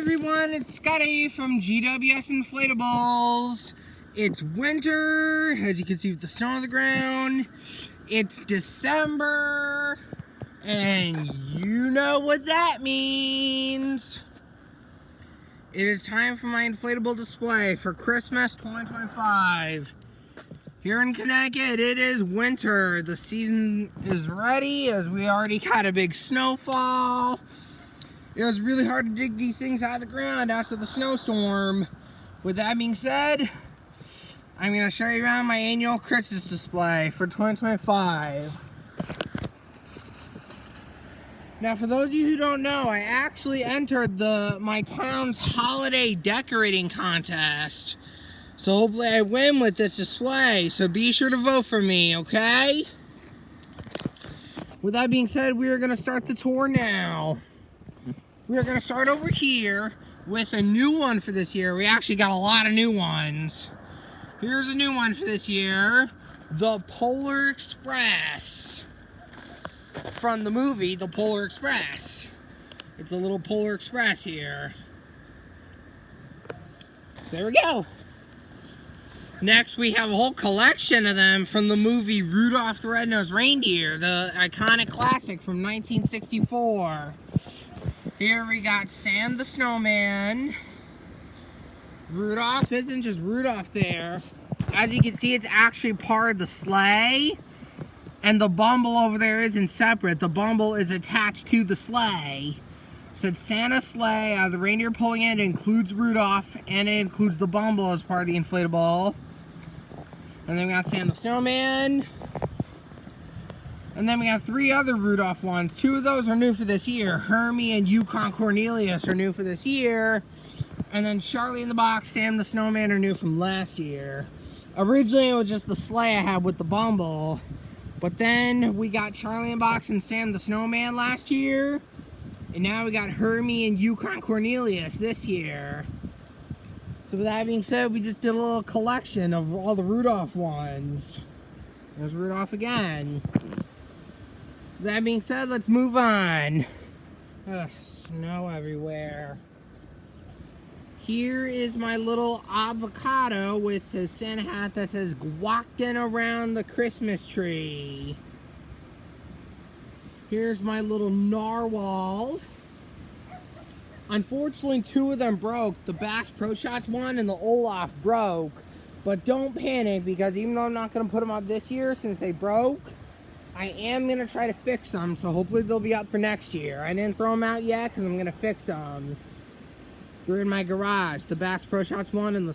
everyone, it's Scotty from GWS Inflatables. It's winter, as you can see with the snow on the ground. It's December, and you know what that means. It is time for my inflatable display for Christmas 2025. Here in Connecticut, it is winter. The season is ready as we already got a big snowfall. It was really hard to dig these things out of the ground after the snowstorm. With that being said, I'm going to show you around my annual Christmas display for 2025. Now, for those of you who don't know, I actually entered my town's holiday decorating contest. So hopefully I win with this display. So be sure to vote for me, okay? With that being said, we are going to start the tour now. We are going to start over here with a new one for this year. We actually got a lot of new ones. Here's a new one for this year. The Polar Express. From the movie, The Polar Express. It's a little Polar Express here. There we go. Next, we have a whole collection of them from the movie Rudolph the Red-Nosed Reindeer, the iconic classic from 1964. Here we got Sam the Snowman. Rudolph isn't just Rudolph there. As you can see, it's actually part of the sleigh. And the bumble over there isn't separate. The bumble is attached to the sleigh. So it's Santa's sleigh. The reindeer pulling it includes Rudolph. And it includes the bumble as part of the inflatable. And then we got Sam the Snowman. And then we got three other Rudolph ones. Two of those are new for this year. Hermie and Yukon Cornelius are new for this year. And then Charlie in the Box, Sam the Snowman are new from last year. Originally it was just the sleigh I had with the bumble. But then we got Charlie in the Box and Sam the Snowman last year. And now we got Hermie and Yukon Cornelius this year. So with that being said, we just did a little collection of all the Rudolph ones. There's Rudolph again. That being said, let's move on. Ugh, snow everywhere. Here is my little avocado with his Santa hat that says "Walking around the Christmas tree." Here's my little narwhal. Unfortunately, two of them broke. The Bass Pro Shots one and the Olaf broke. But don't panic, because even though I'm not going to put them up this year since they broke, I am going to try to fix them, so hopefully they'll be up for next year. I didn't throw them out yet because I'm going to fix them. They're in my garage, the Bass Pro Shots one and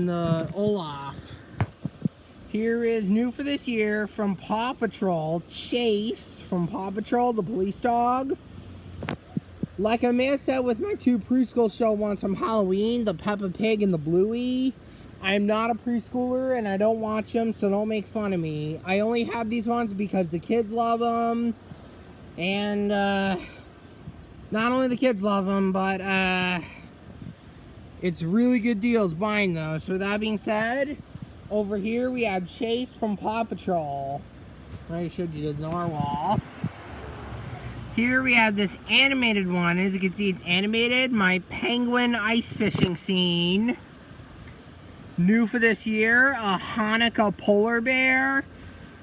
the Olaf. Here is new for this year from Paw Patrol, Chase from Paw Patrol, the police dog. Like I may have said with my two preschool show ones from Halloween, the Peppa Pig and the Bluey, I'm not a preschooler and I don't watch them, so don't make fun of me. I only have these ones because the kids love them. And not only the kids love them, but it's really good deals buying those. So with that being said, over here we have Chase from Paw Patrol. I showed you the narwhal. Here we have this animated one. As you can see, it's animated. My penguin ice fishing scene. New for this year, a Hanukkah polar bear.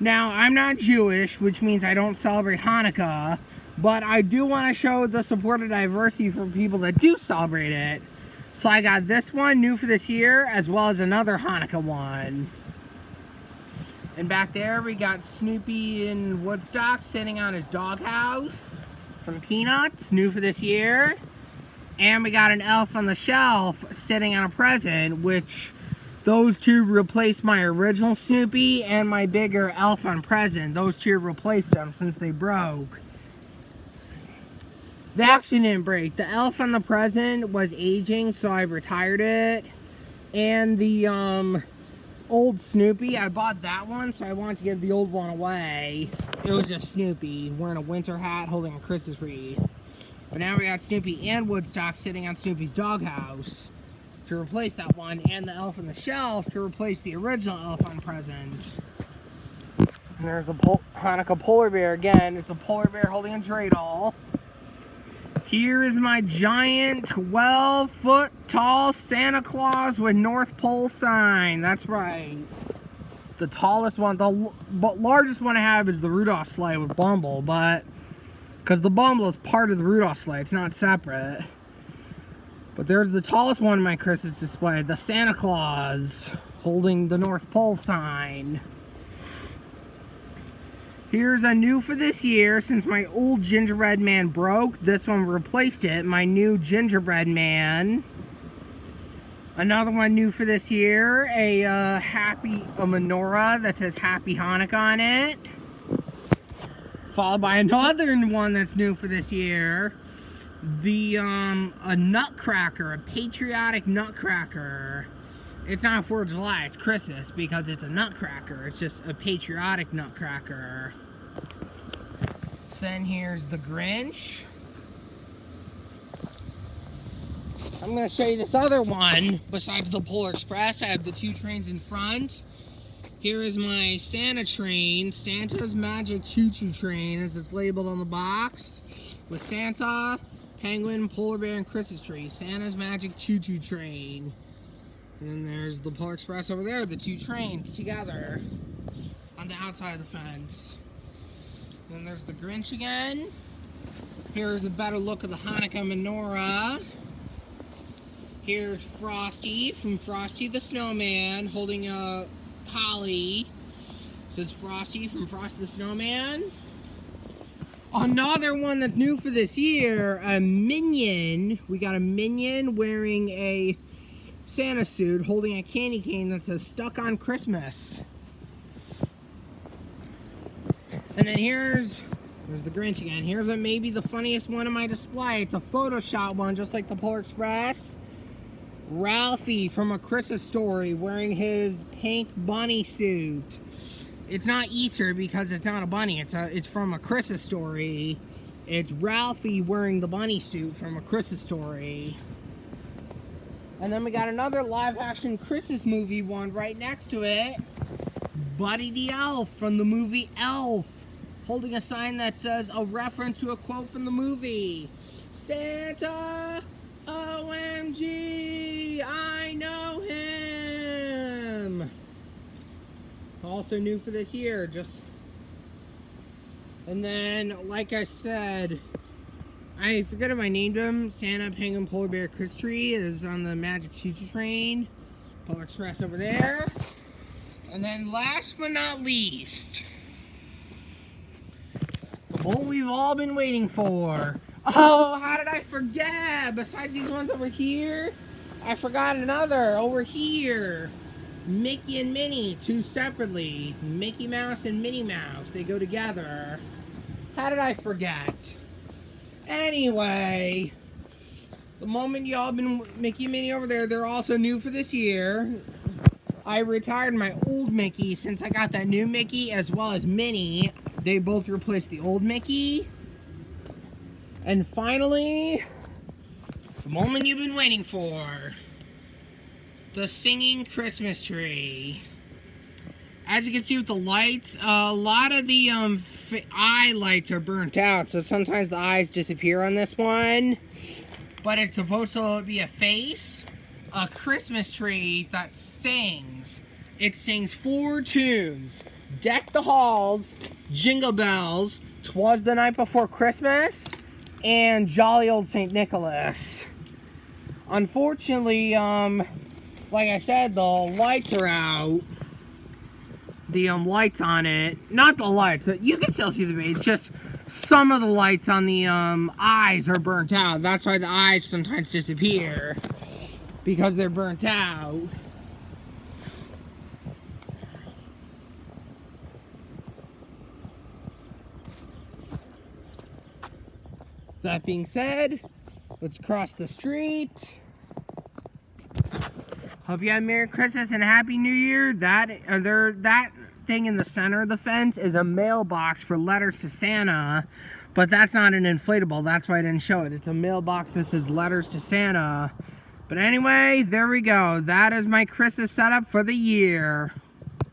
Now, I'm not Jewish, which means I don't celebrate Hanukkah, but I do want to show the support of diversity for people that do celebrate it. So I got this one, new for this year, as well as another Hanukkah one. And back there, we got Snoopy in Woodstock sitting on his doghouse from Peanuts, new for this year. And we got an elf on the shelf sitting on a present, which those two replaced my original Snoopy and my bigger elf on present. Those two replaced them since they broke. They actually didn't break. The elf on the present was aging, so I retired it. And the old Snoopy, I bought that one, so I wanted to give the old one away. It was just Snoopy wearing a winter hat holding a Christmas wreath. But now we got Snoopy and Woodstock sitting on Snoopy's doghouse to replace that one, and the elf on the shelf to replace the original elf on present. And there's a Hanukkah polar bear again. It's a polar bear holding a dreidel. Here is my giant 12-foot tall Santa Claus with North Pole sign. That's right. The tallest one, the largest one I have is the Rudolph sleigh with Bumble, but because the Bumble is part of the Rudolph sleigh, it's not separate. But there's the tallest one in my Christmas display, the Santa Claus holding the North Pole sign. Here's a new for this year. Since my old gingerbread man broke, this one replaced it. My new gingerbread man. Another one new for this year. A menorah that says Happy Hanukkah on it. Followed by another one that's new for this year. A nutcracker. A patriotic nutcracker. It's not 4th of July, it's Christmas because it's a nutcracker. It's just a patriotic nutcracker. So then here's the Grinch. I'm going to show you this other one. Besides the Polar Express, I have the 2 trains in front. Here is my Santa train, Santa's Magic Choo Choo Train, as it's labeled on the box, with Santa, Penguin, Polar Bear, and Christmas tree. Santa's Magic Choo Choo Train. And then there's the Polar Express over there, the 2 trains together on the outside of the fence. Then there's the Grinch again. Here's a better look of the Hanukkah menorah. Here's Frosty from Frosty the Snowman holding a holly. It says Frosty from Frosty the Snowman. Another one that's new for this year, a Minion. We got a Minion wearing a Santa suit holding a candy cane that says Stuck on Christmas. And then there's the Grinch again. Here's maybe the funniest one in my display. It's a Photoshop one, just like the Polar Express. Ralphie from A Christmas Story wearing his pink bunny suit. It's not Easter because it's not a bunny. It's from A Christmas Story. It's Ralphie wearing the bunny suit from A Christmas Story. And then we got another live-action Christmas movie one right next to it. Buddy the Elf from the movie Elf, holding a sign that says a reference to a quote from the movie. Santa, OMG, I know him. Also new for this year, and then, like I said, I forget if I named them. Santa, Penguin, Polar Bear, Christmas tree is on the Magic Choo Choo Train. Polar Express over there. And then last but not least, what we've all been waiting for. Oh, how did I forget? Besides these ones over here, I forgot another over here. Mickey and Minnie, 2 separately. Mickey Mouse and Minnie Mouse, they go together. How did I forget? Anyway, the moment y'all been Mickey and Minnie over there, they're also new for this year. I retired my old Mickey since I got that new Mickey as well as Minnie. They both replaced the old Mickey. And finally, the moment you've been waiting for. The singing Christmas tree. As you can see with the lights, a lot of the eye lights are burnt out, so sometimes the eyes disappear on this one. But it's supposed to be a face, a Christmas tree that sings. It sings 4 tunes. Deck the Halls, Jingle Bells, 'Twas the Night Before Christmas, and Jolly Old St. Nicholas. Unfortunately, like I said, the lights are out. The lights on it, not the lights, but you can still see the base. Just some of the lights on the eyes are burnt out. That's why the eyes sometimes disappear, because they're burnt out. That being said, let's cross the street. Hope you had a Merry Christmas and a Happy New Year. That thing in the center of the fence is a mailbox for letters to Santa, but that's not an inflatable. That's why I didn't show it. It's a mailbox that says letters to Santa. But anyway, there we go. That is my Christmas setup for the year.